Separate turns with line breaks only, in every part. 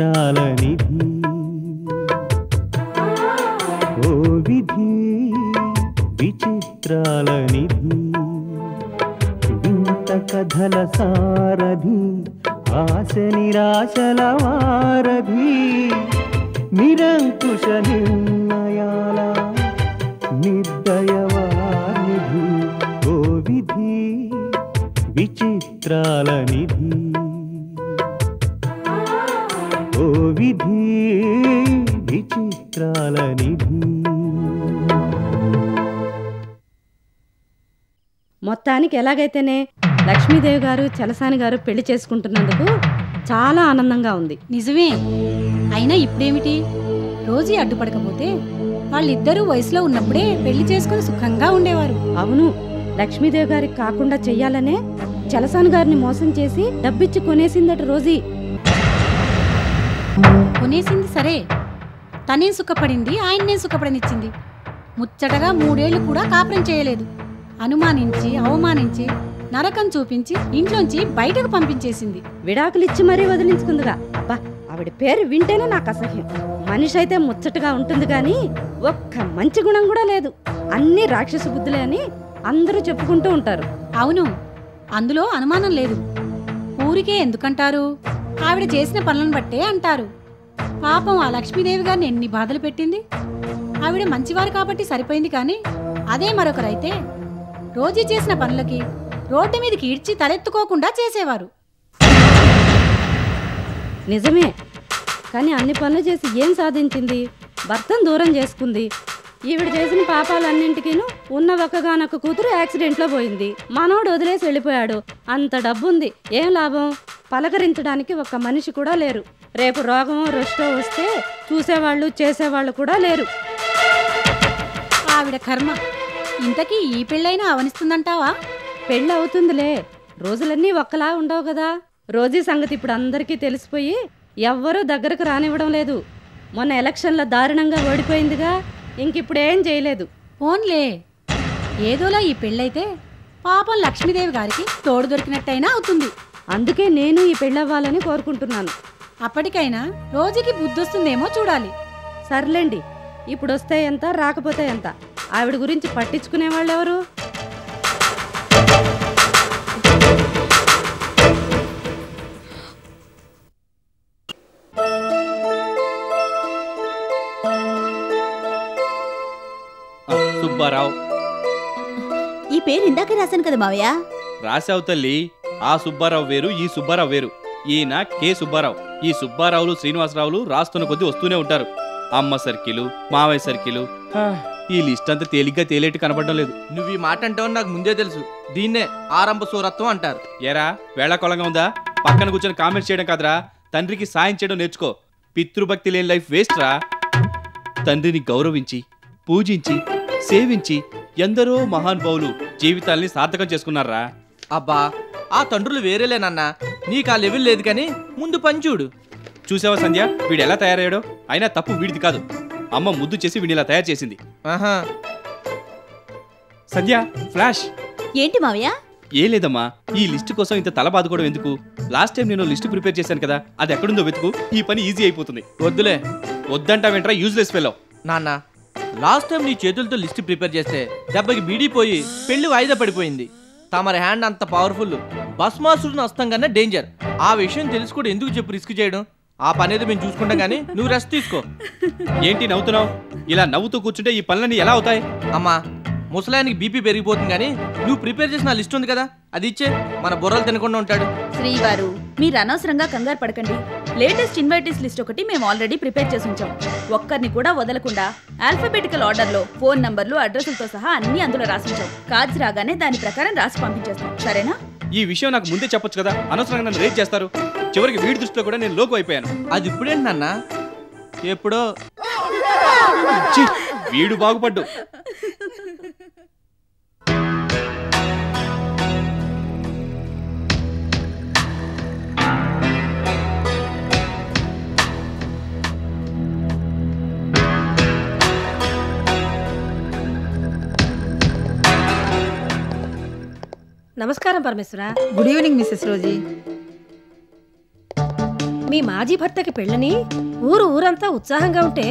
విచిత్రాల నిధి ఓ విధి విచిత్రాల నిధి వింత కథల సారథి ఆశ నిరాశల వారధి నిరంకుశ నిర్ణయాల నిర్దయవానిధి ఓ విధి విచిత్రాల నిధి ఓ విధి విచిత్రాల నిధి.
మొత్తానికి ఎలాగైతేనే లక్ష్మీదేవి గారు చలసాని గారు పెళ్లి చేసుకుంటున్నందుకు చాలా ఆనందంగా ఉంది.
నిజమే. అయినా ఇప్పుడేమిటి, రోజీ అడ్డుపడకపోతే వాళ్ళిద్దరూ వయసులో ఉన్నప్పుడే పెళ్లి చేసుకుని సుఖంగా ఉండేవారు.
అవును, లక్ష్మీదేవి గారికి కాకుండా చెయ్యాలనే చలసాని గారిని మోసం చేసి డబ్బిచ్చి కొనేసిందట రోజీ.
కొనేసింది సరే, తనేం సుఖపడింది, ఆయన్నే సుఖపడనిచ్చింది. ముచ్చటగా 3 ఏళ్లు కూడా కాపురం చేయలేదు. అనుమానించి అవమానించి నరకం చూపించి ఇంట్లోంచి బయటకు పంపించేసింది.
విడాకులిచ్చి మరీ వదిలించుకుందిగా. బా, ఆవిడ పేరు వింటేనే నాకు అసహ్యం. మనిషి అయితే ముచ్చటగా ఉంటుంది కానీ ఒక్క మంచి గుణం కూడా లేదు. అన్ని రాక్షస బుద్ధులే అని అందరూ చెప్పుకుంటూ ఉంటారు.
అవును, అందులో అనుమానం లేదు. ఊరికే ఎందుకంటారు, ఆవిడ చేసిన పనులను బట్టే అంటారు. పాపం ఆ లక్ష్మీదేవి గారిని ఎన్ని బాధలు పెట్టింది. ఆవిడ మంచివారు కాబట్టి సరిపోయింది, కానీ అదే మరొకరైతే రోజీ చేసిన పనులకి రోడ్డు మీదకి ఈడ్చి తలెత్తుకోకుండా చేసేవారు.
నిజమే, కానీ అన్ని పనులు చేసి ఏం సాధించింది? భర్తను దూరం చేసుకుంది. ఈవిడ చేసిన పాపాలన్నింటికీను ఉన్న ఒక్కగానొక్క కూతురు యాక్సిడెంట్లో పోయింది. మనోడు వదిలేసి వెళ్ళిపోయాడు. అంత డబ్బుంది, ఏం లాభం? పలకరించడానికి ఒక్క మనిషి కూడా లేరు. రేపు రోగమో రొష్టో వస్తే చూసేవాళ్ళు చేసేవాళ్ళు కూడా లేరు.
ఆవిడ కర్మ. ఇంతకీ ఈ పెళ్ళైనా అవనిస్తుందంటావా?
పెళ్ళి అవుతుందిలే, రోజులన్నీ ఒక్కలా ఉండవు కదా. రోజీ సంగతి ఇప్పుడు అందరికీ తెలిసిపోయి ఎవ్వరూ దగ్గరకు రానివ్వడం లేదు. మొన్న ఎలక్షన్లో దారుణంగా ఓడిపోయిందిగా, ఇంకిప్పుడేం చేయలేదు.
పోన్లే, ఏదోలా ఈ పెళ్ళైతే పాపం లక్ష్మీదేవి గారికి తోడు దొరికినట్టయినా అవుతుంది.
అందుకే నేను ఈ పెళ్ళవ్వాలని కోరుకుంటున్నాను.
అప్పటికైనా రోజుకి బుద్ధొస్తుందేమో చూడాలి.
సర్లేండి, ఇప్పుడు వస్తే ఎంత, రాకపోతే ఎంత, ఆవిడ గురించి పట్టించుకునే వాళ్ళెవరు?
సుబ్బారావు.
ఈ పేరు ఇందాకే రాశాను కదా మావయ్య.
రాశావు తల్లి. ఆ సుబ్బారావు వేరు, ఈ సుబ్బారావు వేరు. ఈయన కె సుబ్బారావు. ఈ సుబ్బారావులు శ్రీనివాసరావులు రాస్తున్న కొద్దీ వస్తూనే ఉంటారు. అమ్మ సర్కిలు, మావయ్య సర్కిలు. ఈ లిస్ట్ అంతా తేలిగ్గా తేలేటి కనపడడం లేదు.
నువ్వు ఈ మాట అంటావు నాకు ముందే తెలుసు. దీన్నే ఆరంభ సూరత్వం అంటారు.
ఏరా వేళాకోళంగా ఉందా? పక్కన కూర్చొని కామెంట్స్ చేయడం కాదురా, తండ్రికి సాయం చేయడం నేర్చుకో. పితృభక్తి లేని లైఫ్ వేస్ట్ రా. తండ్రిని గౌరవించి పూజించి సేవించి ఎందరో మహానుభావులు జీవితాల్ని సార్థకం చేసుకున్నారా.
అబ్బా, ఆ తండ్రులు వేరేలేనన్నా. నీకు ఆ లెవెల్ లేదు, కానీ ముందు పంచుడు.
చూసావా సంధ్య, వీడు ఎలా తయారయ్యాడో? అయినా తప్పు వీడిది కాదు, అమ్మ ముద్దు చేసి వీడిని ఇలా తయారు చేసింది.
ఆహా.
సంధ్య, ఫ్లాష్.
ఏంటి మావయ్య?
ఏ లేదమ్మా, ఈ లిస్ట్ కోసం ఇంత తల బాదుకోవడం ఎందుకు? లాస్ట్ టైం నేను లిస్ట్ ప్రిపేర్ చేశాను కదా, అది ఎక్కడుందో వెతుకు. ఈ పని ఈజీ అయిపోతుంది.
వద్దులే.
వద్దంటావేంట్రా యూజ్లెస్ ఫెలో.
నాన్న, లాస్ట్ టైం నీ చేతులతో లిస్ట్ ప్రిపేర్ చేస్తే దెబ్బకి బీడిపోయి పెళ్లి వాయిదా పడిపోయింది. తమరి హ్యాండ్ అంత పవర్ఫుల్, భస్మాసురుని వస్తాం కన్నా డేంజర్. ఆ విషయం తెలిసి కూడా ఎందుకు చెప్పు రిస్క్ చేయడం? ఆ పని ఏదో మేము చూసుకుంటాం, కానీ నువ్వు రెస్ట్ తీసుకో.
ఏంటి నవ్వుతున్నావు? ఇలా నవ్వుతూ కూర్చుంటే ఈ పనులన్నీ ఎలా అవుతాయి?
అమ్మా, ముసలాయనికి బీపీ పెరిగిపోతుంది, కానీ నువ్వు ప్రిపేర్ చేసిన లిస్ట్ ఉంది కదా, అది ఇచ్చే మన బుర్రలు తినకుండా ఉంటాడు.
శ్రీవారు, మీరు అనవసరంగా కంగారు పడకండి. లేటెస్ట్ ఇన్వైటీస్ లిస్ట్ ఒకటి మేము ఆల్రెడీ ప్రిపేర్ చేసి ఉంచాం. ఒక్కరిని కూడా వదలకుండా ఆల్ఫాబెటికల్ ఆర్డర్లో ఫోన్ నంబర్లు, అడ్రస్లతో సహా అన్ని అందులో రాసించాం. కార్డ్స్ రాగానే దాని ప్రకారం రాసి పంపించేస్తాం, సరేనా?
ఈ విషయం నాకు ముందే చెప్పొచ్చు కదా, అనవసరంగా నన్ను రేట్ చేస్తారు. చివరికి వీడి దృష్టిలో కూడా నేను లోకు అయిపోయాను.
అది ఇప్పుడేంటి నాన్న? ఎప్పుడో.
వీడు బాగుపడ్డు.
నమస్కారం Parameshwara.
Good evening Mrs Rosie.
మీ మాజీ భర్తకి పెళ్ళని ఊరంతా ఉత్సాహంగా ఉంటే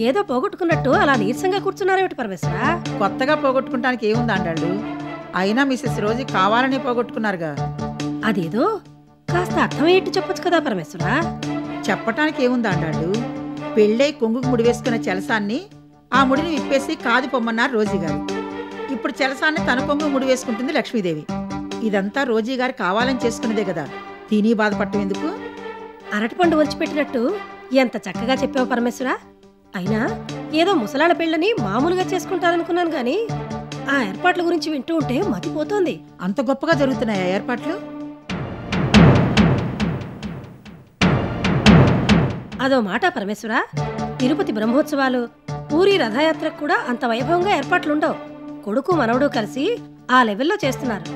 ఏదో పోగొట్టుకున్నట్టు అలా నీరసంగా కూర్చున్నారేమిటి పరమేశ్వరా?
కొత్తగా పోగొట్టుకుంటానికి ఏముంది అండాళ్ళు? అయినా మిసెస్ రోజీ కావాలని పోగొట్టుకున్నారుగా.
అదేదో కాస్త అర్థమయ్యేట్టు చెప్పొచ్చు కదా పరమేశ్వరా?
చెప్పటానికి ఏముంది అండాళ్ళు? పెళ్ళై కొంగుకు ముడి వేసుకున్న చెలసాన్ని ఆ ముడిని విప్పేసి కాదు పొమ్మన్నారు రోజీ గారు. ఇప్పుడు చెలసాన్ని తన కొంగు ముడి వేసుకుంటుంది లక్ష్మీదేవి. ఇదంతా రోజీ గారు కావాలని చేసుకున్నదే కదా. తిని బాధపడటం ఎందుకు?
అరటిపండు ఒలిచిపెట్టినట్టు ఎంత చక్కగా చెప్పావు పరమేశ్వరా. అయినా ఏదో ముసలాళ్ళ పెళ్ళని మామూలుగా చేసుకుంటారనుకున్నాను గాని ఆ ఏర్పాట్ల గురించి వింటూ ఉంటే మతిపోతోంది.
అంత గొప్పగా జరుగుతున్నాయా ఏర్పాట్లు?
అదో మాట పరమేశ్వరా, తిరుపతి బ్రహ్మోత్సవాలు, పూరి రథయాత్రకు కూడా అంత వైభవంగా ఏర్పాట్లుండవు. కొడుకు మనవడు కలిసి ఆ లెవెల్లో చేస్తున్నారు.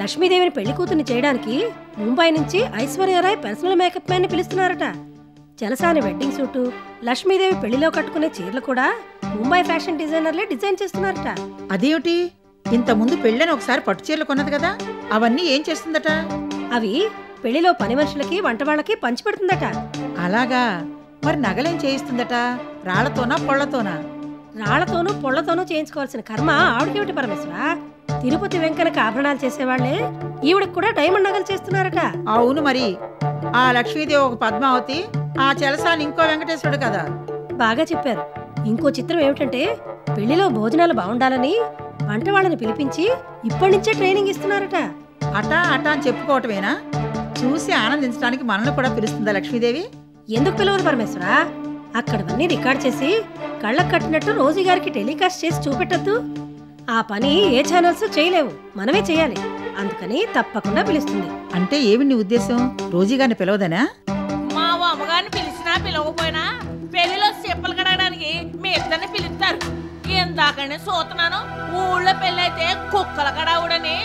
లక్ష్మీదేవిని పెళ్లి కూతుర్ని చేయడానికి ముంబై నుంచి ఐశ్వర్యరాయ్ పర్సనల్ మేకప్ మ్యాన్ ని పిలుస్తున్నారట. చలసాని వెడ్డింగ్ సూటు, లక్ష్మీదేవి పెళ్లిలో కట్టుకునే చీరలు కూడా ముంబై ఫ్యాషన్ డిజైనర్లే డిజైన్ చేస్తున్నారట.
అదేమిటి? ఇంత ముందు పెళ్ళని ఒకసారి పట్టు చీరలు కొన్నది కదా, అవన్నీ ఏం చేస్తుందట?
అవి పెళ్లిలో పని మనుషులకి వంట వాళ్ళకి పంచిపెడుతుందట.
అలాగా? మరి నగలేం చేయిస్తుందట? రాళ్లతోనా పొళ్లతోనా?
రాళ్లతోనూ పొళ్లతోనూ చేయించుకోవాల్సిన కర్మ ఆవిడకేమిటి పరమేశ్వరా? తిరుపతి వెంకనకి ఆభరణాలు చేసేవాళ్లే ఈవిడకి కూడా డైమండ్ నగలు చేస్తున్నారట.
అవును, మరి ఆ లక్ష్మీదేవి ఒక పద్మావతి, ఆ చెలసాని ఇంకో వెంకటేశ్వరుడు కదా.
బాగా చెప్పారు. ఇంకో చిత్రం ఏమిటంటే పెళ్లిలో భోజనాలు బాగుండాలని వంట వాళ్ళని పిలిపించి ఇప్పటి నుంచే ట్రైనింగ్ ఇస్తున్నారట.
అటా అటా అని చెప్పుకోవటమేనా? చూసి ఆనందించడానికి మనల్ని కూడా పిలుస్తుందా లక్ష్మీదేవి?
ఎందుకు పిలవదు పరమేశ్వరా? అక్కడవన్నీ రికార్డ్ చేసి కళ్ళకు కట్టినట్టు రోజీ గారికి టెలికాస్ట్ చేసి చూపెట్టద్దు. ఆ పని ఏ ఛానల్స్ చేయలేవు, మనమే చేయాలి. అందుకని తప్పకుండా పిలుస్తుంది.
అంటే ఏమి నీ ఉద్దేశం? రోజీ గారిని పిలవదనా?
మా అమ్మగారిని పిలిచినా పిలవకపోయినా పెళ్లిలో చెప్పలు కడగడానికి మీ ఇద్దరిని పిలుస్తారు. ఇందాకనే చూస్తున్నాను, ఊళ్ళో పెళ్ళైతే కుక్కల కడావుడని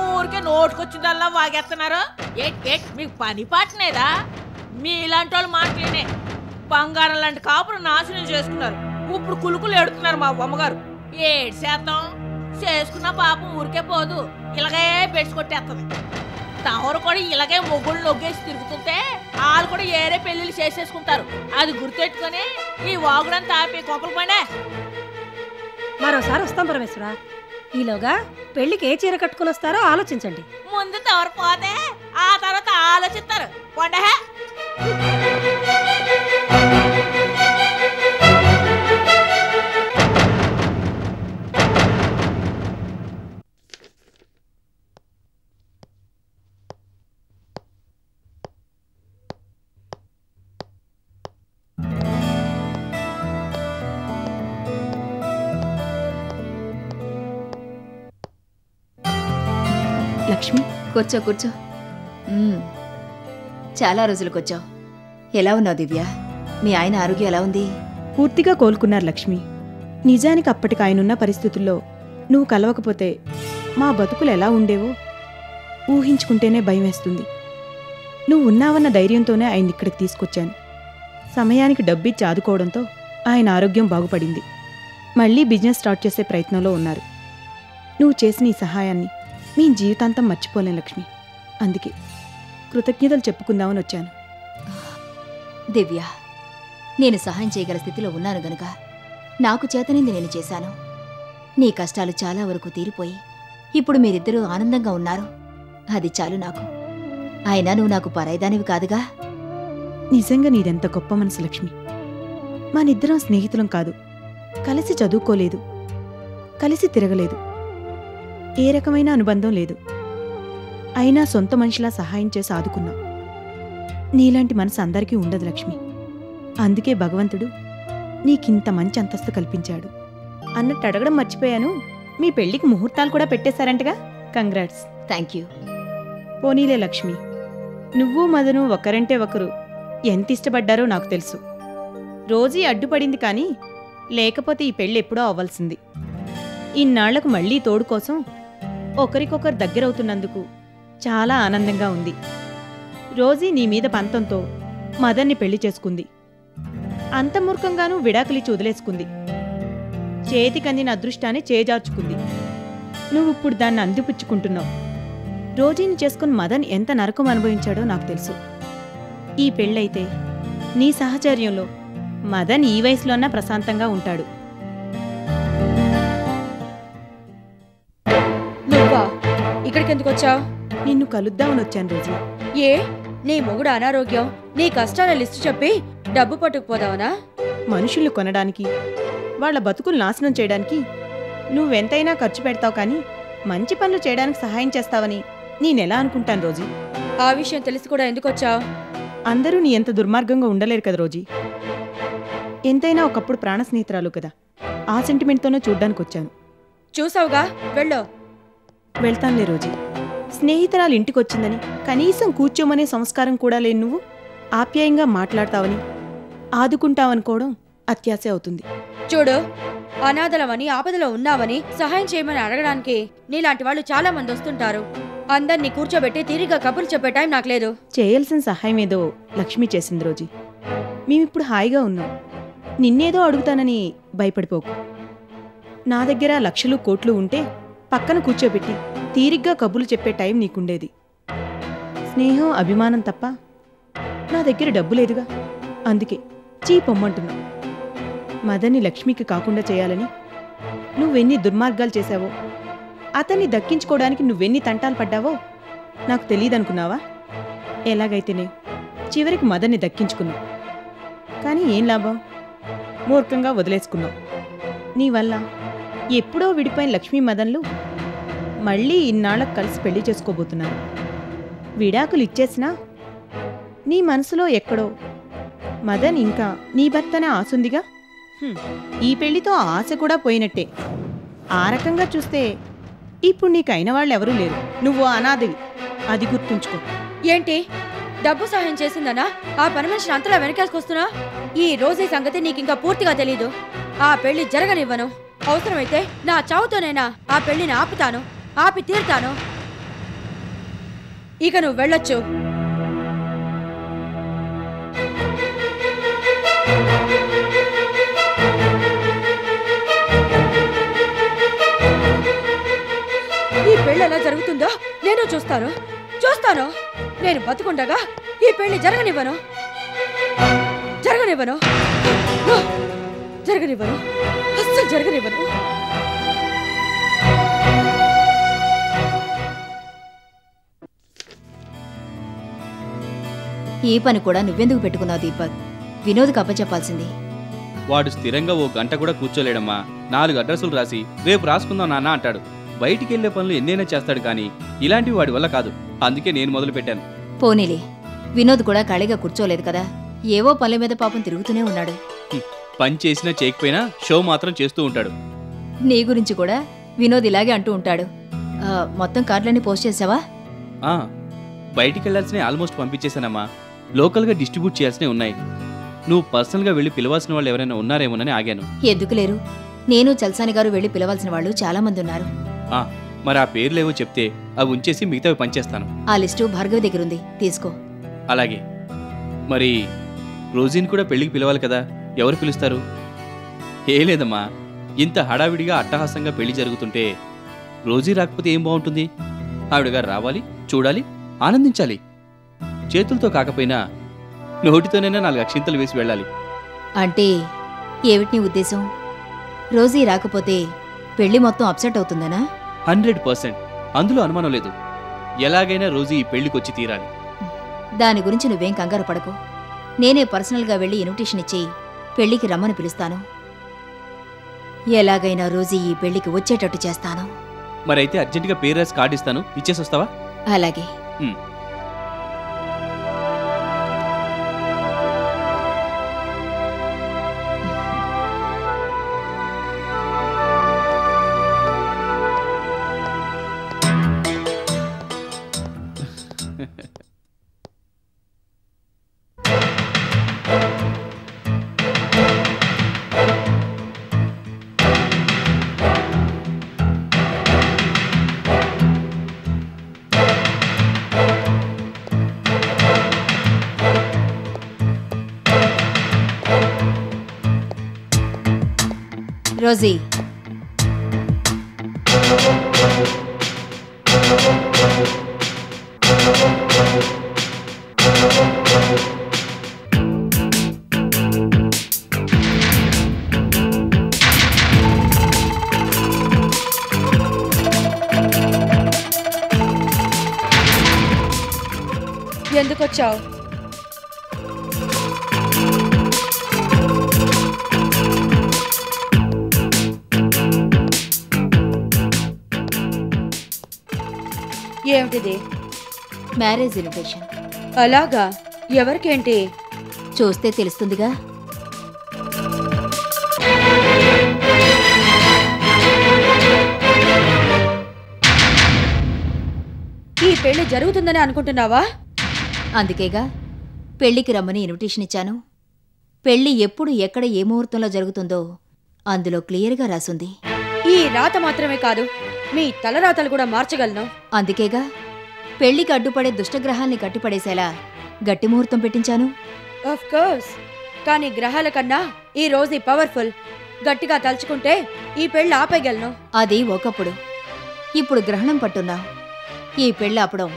ఊరికే నోటుకొచ్చిందల్లా వాగేస్తున్నారు. మీకు పని పాటనేదా? మీలాంటి వాళ్ళు మాటలేనే బంగారం లాంటి కాపురం నాశనం చేసుకున్నారు. ఇప్పుడు కులుకులు ఎడుతున్నారు మా అమ్మగారు. 7% చేసుకున్న పాపం ఊరికే పోదు, ఇలాగే పెట్టుకొట్టేస్తుంది. తమరు కూడా ఇలాగే మొగ్గులు నొగ్గేసి తిరుగుతుంటే వాళ్ళు కూడా ఏరే పెళ్లిళ్ళు చేసేసుకుంటారు. అది గుర్తెట్టుకొని ఈ వాగుడంతా ఆపి కోపలు పడే.
మరోసారి వస్తాం పరమేశ్వరా. ఈలోగా పెళ్లికి ఏ చీర కట్టుకుని వస్తారో ఆలోచించండి.
ముందు తవరు పోతే ఆ తర్వాత ఆలోచిస్తారు. కొండే
లక్ష్మి,
కూర్చో కూర్చో. చాలా రోజులకు వచ్చావు. ఎలా ఉన్నావు దివ్య? మీ ఆయన ఆరోగ్యం ఎలా ఉంది?
పూర్తిగా కోలుకున్నారు లక్ష్మి. నిజానికి అప్పటికి ఆయనున్న పరిస్థితుల్లో నువ్వు కలవకపోతే మా బతుకులు ఎలా ఉండేవో ఊహించుకుంటేనే భయం వేస్తుంది. నువ్వు ఉన్నావన్న ధైర్యంతోనే ఆయన ఇక్కడికి తీసుకొచ్చాను. సమయానికి డబ్బిచ్చి ఆదుకోవడంతో ఆయన ఆరోగ్యం బాగుపడింది. మళ్ళీ బిజినెస్ స్టార్ట్ చేసే ప్రయత్నంలో ఉన్నారు. నువ్వు చేసిన ఈ సహాయాన్ని మీ జీవితాంతం మర్చిపోలేం లక్ష్మి. అందుకే కృతజ్ఞతలు చెప్పుకుందామని వచ్చాను.
దివ్య, నేను సహాయం చేయగల స్థితిలో ఉన్నాను గనుక నాకు చేతనింది నేను చేశాను. నీ కష్టాలు చాలా వరకు తీరిపోయి ఇప్పుడు మీరిద్దరూ ఆనందంగా ఉన్నారు. అది చాలు నాకు. అయినా నువ్వు నాకు పరాయిదానివి కాదుగా.
నిజంగా నీదెంత గొప్ప మనసు లక్ష్మి. మనిద్దరం స్నేహితులం కాదు, కలిసి చదువుకోలేదు, కలిసి తిరగలేదు, ఏ రకమైన అనుబంధం లేదు. అయినా సొంత మనిషిలా సహాయం చేసి ఆదుకున్నాం. నీలాంటి మనసు అందరికీ ఉండదు లక్ష్మి. అందుకే భగవంతుడు నీకింత మంచి అంతస్తు కల్పించాడు. అన్నట్టు అడగడం మర్చిపోయాను, మీ పెళ్లికి ముహూర్తాలు కూడా పెట్టేశారంటగా? కంగ్రాట్స్.
Thank you.
పోనీలే లక్ష్మి, నువ్వు మదను ఒకరంటే ఒకరు ఎంత ఇష్టపడ్డారో నాకు తెలుసు. రోజీ అడ్డుపడింది కానీ లేకపోతే ఈ పెళ్ళి ఎప్పుడో అవ్వాల్సింది. ఇన్నాళ్లకు మళ్లీ తోడు కోసం ఒకరికొకరు దగ్గరవుతున్నందుకు చాలా ఆనందంగా ఉంది. రోజీ నీ మీద పంతంతో మదన్ని పెళ్లి చేసుకుంది. అంత మూర్ఖంగానూ విడాకులిచ్చి వదిలేసుకుంది. చేతికందిన అదృష్టాన్ని చేజార్చుకుంది. నువ్విప్పుడు దాన్ని అందిపుచ్చుకుంటున్నావు. రోజీని చేసుకుని మదన్ ఎంత నరకం అనుభవించాడో నాకు తెలుసు. ఈ పెళ్ళైతే నీ సహచర్యంలో మదన్ ఈ వయసులోన్నా ప్రశాంతంగా ఉంటాడు.
నువ్వా ఇక్కడికి ఎందుకు వచ్చావు?
నిన్ను కలుద్దామని వచ్చాను రోజీ.
ఏ నీ మొగుడు అనారోగ్యం, నీ కష్టాల లిస్టు చెప్పి డబ్బు పట్టుకుపోదావనా?
మనుషుల్ని కొనడానికి, వాళ్ళ బతుకులు నాశనం చేయడానికి నువ్వెంతైనా ఖర్చు పెడతావు, కానీ మంచి పనులు చేయడానికి సహాయం చేస్తావని నేనెలా అనుకుంటాను రోజీ?
ఆ విషయం తెలిసి కూడా ఎందుకు వచ్చావు?
అందరూ నీ ఎంత దుర్మార్గంగా ఉండలేరు కదా రోజీ. ఎంతైనా ఒకప్పుడు ప్రాణ స్నేహితురాలు కదా, ఆ సెంటిమెంట్తోనే చూడ్డానికి వచ్చాను.
చూసావుగా, వెళ్ళో.
వెళ్తానులే రోజీ. స్నేహితురాలు ఇంటికొచ్చిందని కనీసం కూర్చోమనే సంస్కారం కూడా లేని నువ్వు ఆప్యాయంగా మాట్లాడతావని, ఆదుకుంటావనుకోవడం అత్యాశ అవుతుంది.
చూడు, అనాథలమని ఆపదలో ఉన్నావని సహాయం చేయమని అడగడానికి నీలాంటి వాళ్ళు చాలా మంది వస్తుంటారు. అందరినీ కూర్చోబెట్టి తీరిగా కబుర్లు చెప్పే టైం నాకు లేదు.
చేయాల్సిన సహాయం ఏదో లక్ష్మి చేసింది రోజీ. మేమిప్పుడు హాయిగా ఉన్నాం. నిన్నేదో అడుగుతానని భయపడిపోకు. నా దగ్గర లక్షలు కోట్లు ఉంటే పక్కన కూర్చోబెట్టి తీరిగ్గా కబుర్లు చెప్పే టైం నీకుండేది. స్నేహం అభిమానం తప్ప నా దగ్గర డబ్బు లేదుగా, అందుకే చీపొమ్మంటున్నా. మదన్ని లక్ష్మికి కాకుండా చేయాలని నువ్వెన్ని దుర్మార్గాలు చేశావో, అతన్ని దక్కించుకోవడానికి నువ్వెన్ని తంటాలు పడ్డావో నాకు తెలియదనుకున్నావా? ఎలాగైతేనే చివరికి మదన్ని దక్కించుకున్నావు. కానీ ఏం లాభం? మూర్ఖంగా వదిలేసుకున్నావు. నీ వల్ల ఎప్పుడో విడిపోయిన లక్ష్మీ మదన్లు మళ్ళీ ఇన్నాళ్ళకు కలిసి పెళ్లి చేసుకోబోతున్నారు. విడాకులు ఇచ్చేసినా నీ మనసులో ఎక్కడో మదన్ ఇంకా నీ భర్తనే ఆసుందిగా. ఈ పెళ్లితో ఆశ కూడా పోయినట్టే. ఆ రకంగా చూస్తే ఇప్పుడు నీకైన వాళ్ళెవరూ లేరు. నువ్వు అనాథవి, అది గుర్తుంచుకో.
ఏంటి, డబ్బు సహాయం చేసిందనా ఆ పని మనిషిని అంతలా వెనకేసుకొస్తున్నా? ఈ రోజు ఈ సంగతి నీకింకా పూర్తిగా తెలీదు. ఆ పెళ్లి జరగనివ్వను. అవసరమైతే నా చావుతోనైనా ఆ పెళ్లిని ఆపుతాను, ఆపి తీరుతాను. ఇక నువ్వు వెళ్ళొచ్చు. ఈ పెళ్లి ఎలా జరుగుతుందో నేను చూస్తాను. నేను బతుకుండగా ఈ పెళ్లి జరగనివ్వను. అస్సలు జరగనివ్వను.
ఈ పని కూడా నువ్వెందుకు పెట్టుకున్నావు దీపక్? వినోద్కి అప్పచెప్పాల్సింది.
వాడు స్థిరంగా ఓ గంట కూడా కూర్చోలేడమ్మా. 4 అడ్రస్సులు రాసి రేపు రాసుకుందాం నాన్న అంటాడు. బయటికి వెళ్లే పనులు ఎన్నైనా చేస్తాడు, కానీ ఇలాంటివి వాడి వల్ల కాదు. అందుకే నేను మొదలు పెట్టాను.
పోనీలే, వినోద్ కూడా ఖాళీగా కూర్చోలేదు కదా, ఏవో పనుల మీద పాపం తిరుగుతూనే ఉన్నాడు.
పని చేసినా చేయకపోయినా షో మాత్రం చేస్తూ ఉంటాడు.
నీ గురించి కూడా వినోద్ ఇలాగే అంటూ ఉంటాడు. మొత్తం కార్డులన్నీ పోస్ట్ చేసావా?
బయటికి వెళ్లాల్సినవి ఆల్మోస్ట్ పంపించేశానమ్మా. లోకల్గా డిస్ట్రిబ్యూట్ చేయాల్సినవి ఉన్నాయి. నువ్వు పర్సనల్గా వెళ్ళి పిలవాల్సిన వాళ్ళు ఎవరైనా ఉన్నారేమోనని ఆగాను.
ఎందుకు లేరు, నేను చల్సాని గారు వెళ్ళి పిలవాల్సిన వాళ్ళు చాలా మంది ఉన్నారు.
మరి ఆ పేర్లేవో చెప్తే అవి ఉంచేసి మిగతావి పనిచేస్తాను.
ఆ లిస్టు భార్గవి దగ్గరుంది, తీసుకో.
అలాగే. మరి రోజీని కూడా పెళ్లికి పిలవాలి కదా, ఎవరు పిలుస్తారు? ఏ లేదమ్మా, ఇంత హడావిడిగా అట్టహాసంగా పెళ్లి జరుగుతుంటే రోజీ రాకపోతే ఏం బాగుంటుంది? ఆవిడగారు రావాలి, చూడాలి, ఆనందించాలి. చేతులతో కాకపోయినా నోటితోనైనా 4 అక్షింతలు వేసి వెళ్ళాలి.
అంటే ఏమిటి నీ ఉద్దేశం? రోజీ రాకపోతే పెళ్లి మొత్తం అప్సెట్ అవుతుందనా?
100%, అందులో అనుమానం లేదు. ఎలాగైనా రోజీ ఈ పెళ్లికొచ్చి తీరాలి.
దాని గురించి నువ్వేం కంగారు పడకు. నేనే పర్సనల్గా వెళ్ళి ఇన్విటేషన్ ఇచ్చి పెళ్లికి రమ్మని పిలుస్తాను. ఎలాగైనా రోజీ ఈ పెళ్లికి వచ్చేటట్టు చేస్తాను.
మరైతే అర్జెంటుగా పేరు రాసి కార్డు ఇస్తాను, ఇచ్చేసి వస్తావా?
అలాగే. రోజీ,
వచ్చావు? ఏమిటిది?
Marriage invitation.
అలాగా? ఎవరికేంటి?
చూస్తే తెలుస్తుందిగా.
ఈ పెళ్లి జరుగుతుందని అనుకుంటున్నావా?
అందుకేగా పెళ్లికి రమ్మని ఇన్విటేషన్ ఇచ్చాను. పెళ్లి ఎప్పుడు ఎక్కడ ఏ ముహూర్తంలో జరుగుతుందో అందులో క్లియర్గా రాసుంది.
ఈ రాత మాత్రమే కాదు, మీ తలరాతలు కూడా మార్చగలను.
అందుకేగా పెళ్లికి అడ్డుపడే దుష్టగ్రహాల్ని కట్టిపడేసేలా గట్టి ముహూర్తం పెట్టించాను.
ఆఫ్ కోర్స్, కానీ గ్రహాల కన్నా ఈ రోజు పవర్ఫుల్. గట్టిగా తలుచుకుంటే ఈ పెళ్లి ఆపేయగలను.
అది ఒకప్పుడు. ఇప్పుడు గ్రహణం పట్టున్నావు. ఈ పెళ్లి ఆపడం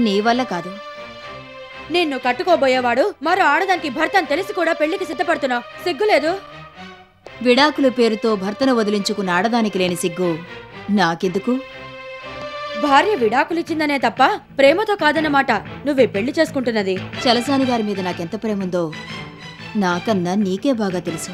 నీ వల్ల కాదు.
నిన్ను కట్టుకోబోయేవాడు మరో ఆడదానికి భర్త అని తెలిసి కూడా పెళ్లికి సిద్ధపడుతున్నావు. సిగ్గులేదు?
విడాకుల పేరుతో భర్తను వదిలించుకున్న ఆడదానికి లేని సిగ్గు నాకెందుకు?
భార్య విడాకులిచ్చిందనే తప్ప ప్రేమతో కాదన్నమాట నువ్వే పెళ్లి చేసుకుంటున్నది.
చలసాని గారి మీద నాకెంత ప్రేముందో నాకన్నా నీకే బాగా తెలుసు.